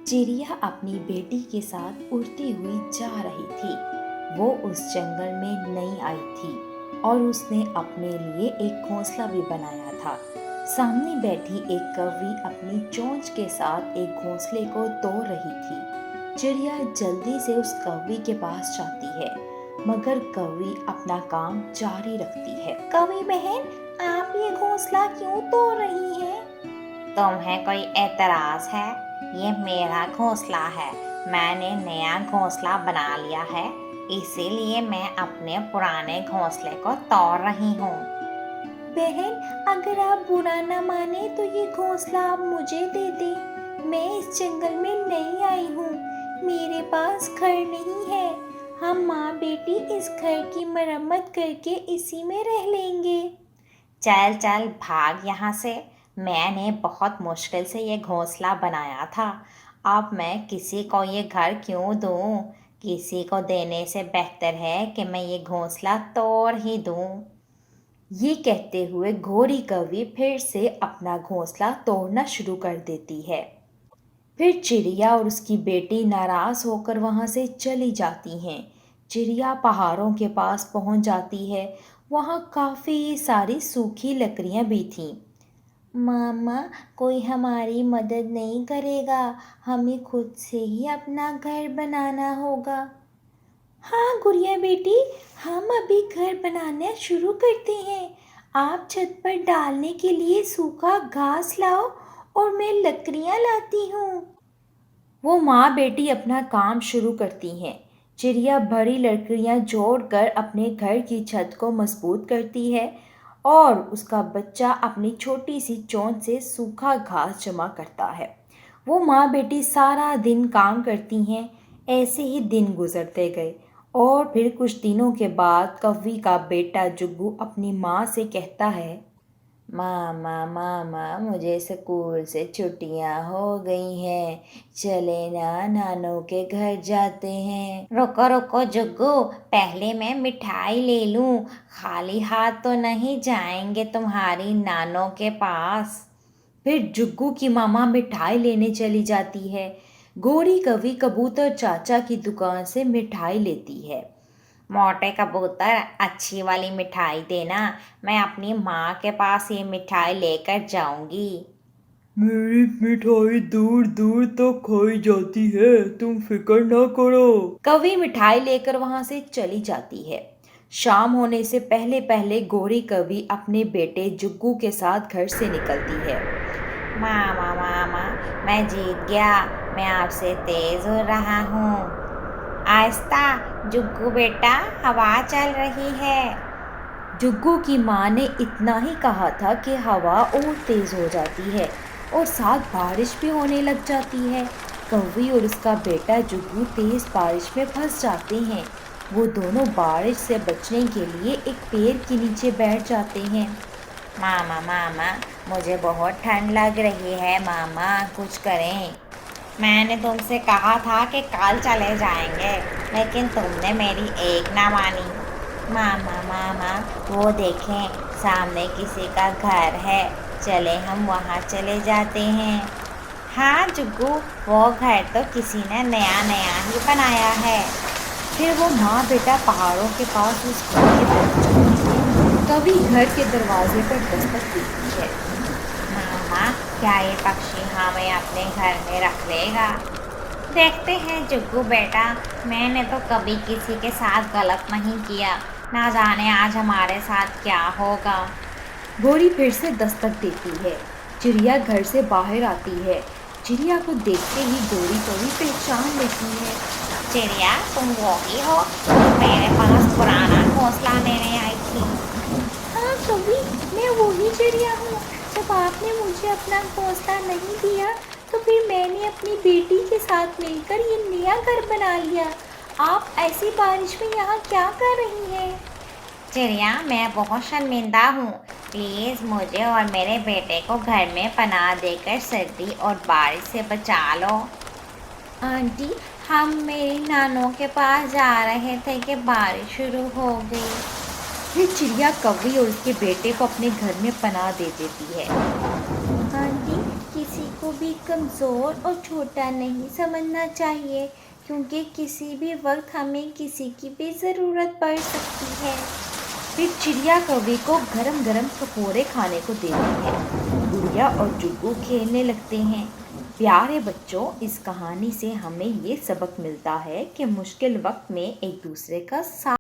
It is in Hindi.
चिड़िया अपनी बेटी के साथ उड़ती हुई जा रही थी। वो उस जंगल में नई आई थी और उसने अपने लिए एक घोंसला भी बनाया था। सामने बैठी एक कौवी अपनी चोंच के साथ एक घोंसले को तोड़ रही थी। चिड़िया जल्दी से उस कौवी के पास जाती है, मगर कौवी अपना काम जारी रखती है। कौवी बहन, आप ये घोंसला क्यों तोड़ रही हैं? तुम्हें कोई एतराज है? ये मेरा घोंसला है। मैंने नया घोंसला बना लिया है, इसीलिए मैं अपने पुराने घोंसले को तोड़ रही हूँ। बहन, अगर आप बुरा ना माने तो ये घोंसला आप मुझे दे दें। मैं इस जंगल में नई आई हूँ, मेरे पास घर नहीं है। हम माँ बेटी इस घर की मरम्मत करके इसी में रह लेंगे। चल चल भाग यहाँ से। मैंने बहुत मुश्किल से ये घोंसला बनाया था। अब मैं किसी को ये घर क्यों दूँ? किसी को देने से बेहतर है कि मैं ये घोंसला तोड़ ही दूँ। ये कहते हुए घोड़ी कौवी फिर से अपना घोंसला तोड़ना शुरू कर देती है। फिर चिड़िया और उसकी बेटी नाराज होकर वहां से चली जाती हैं। चिड़िया पहाड़ों के पास पहुंच जाती है। वहां काफी सारी सूखी लकड़ियां भी थीं। मामा, कोई हमारी मदद नहीं करेगा, हमें खुद से ही अपना घर बनाना होगा। हाँ गुड़िया बेटी, हम अभी घर बनाना शुरू करते हैं। आप छत पर डालने के लिए सूखा घास लाओ और मैं लकड़ियाँ लाती हूँ। वो माँ बेटी अपना काम शुरू करती हैं। चिड़िया बड़ी लकड़ियाँ जोड़कर अपने घर की छत को मजबूत करती है और उसका बच्चा अपनी छोटी सी चोंच से सूखा घास जमा करता है। वो माँ बेटी सारा दिन काम करती हैं। ऐसे ही दिन गुजरते गए और फिर कुछ दिनों के बाद कौवी का बेटा जुग्गू अपनी माँ से कहता है, मामा मामा, मुझे स्कूल से छुट्टियां हो गई हैं, चले ना नानों के घर जाते हैं। रुको रुको जुग्गू, पहले मैं मिठाई ले लूं। खाली हाथ तो नहीं जाएंगे तुम्हारी नानों के पास। फिर जुग्गू की मामा मिठाई लेने चली जाती है। गोरी कवि कबूतर चाचा की दुकान से मिठाई लेती है। मोटे कबूतर, अच्छी वाली मिठाई देना। मैं अपनी माँ के पास ये मिठाई लेकर जाऊंगी। मेरी मिठाई दूर दूर तक खाई जाती है, तुम फिक्र ना करो। कवि मिठाई लेकर वहां से चली जाती है। शाम होने से पहले पहले गोरी कवि अपने बेटे जुग्गू के साथ घर से निकलती है। मामा मामा, मैं जीत गया। मैं आपसे तेज हो रहा हूँ। आहिस्ता जुग्गू बेटा, हवा चल रही है। जुग्गू की माँ ने इतना ही कहा था कि हवा और तेज हो जाती है और साथ बारिश भी होने लग जाती है। कौवी और उसका बेटा जुग्गू तेज बारिश में फंस जाते हैं। वो दोनों बारिश से बचने के लिए एक पेड़ के नीचे बैठ जाते हैं। मामा मामा, मुझे बहुत ठंड लग रही है। मामा कुछ करें। मैंने तुमसे कहा था कि कल चले जाएंगे, लेकिन तुमने मेरी एक ना मानी। मामा मामा, वो देखें, सामने किसी का घर है। चले हम वहाँ चले जाते हैं। हाँ जुग्गू, वो घर तो किसी ने नया नया ही बनाया है। फिर वो माँ बेटा पहाड़ों के पास उस घर के पहुंच जाते हैं। कवि घर के दरवाजे पर दस्तक देती है। मामा, क्या ये पक्षी हमें अपने घर में रख लेगा? देखते हैं जुग्गू बेटा, मैंने तो कभी किसी के साथ गलत नहीं किया। ना जाने आज हमारे साथ क्या होगा। गोरी फिर से दस्तक देती है। चिड़िया घर से बाहर आती है। चिड़िया को देखते ही गोरी कवि पहचान लेती है। चिड़िया, तुम वो ही हो जो मेरे पास पुराना घोंसला लेने आई थी? हाँ कवि, मैं वही चिड़िया हूँ। जब आपने मुझे अपना घोंसला नहीं दिया तो फिर मैंने अपनी बेटी के साथ मिलकर ये नया घर बना लिया। आप ऐसी बारिश में यहाँ क्या कर रही हैं? चिड़िया, मैं बहुत शर्मिंदा हूँ। प्लीज़ मुझे और मेरे बेटे को घर में पनाह देकर सर्दी और बारिश से बचा लो। आंटी, हम मेरी नानों के पास जा रहे थे कि बारिश शुरू हो गई। फिर चिड़िया कौवी और उसके बेटे को अपने घर में पनाह दे देती है। आंटी, किसी को भी कमज़ोर और छोटा नहीं समझना चाहिए, क्योंकि किसी भी वक्त हमें किसी की भी ज़रूरत पड़ सकती है। फिर चिड़िया कौवे को गरम गरम पकौड़े खाने को देती है। गुड़िया और जुग्गू खेलने लगते हैं। प्यारे बच्चों, इस कहानी से हमें ये सबक मिलता है कि मुश्किल वक्त में एक दूसरे का साथ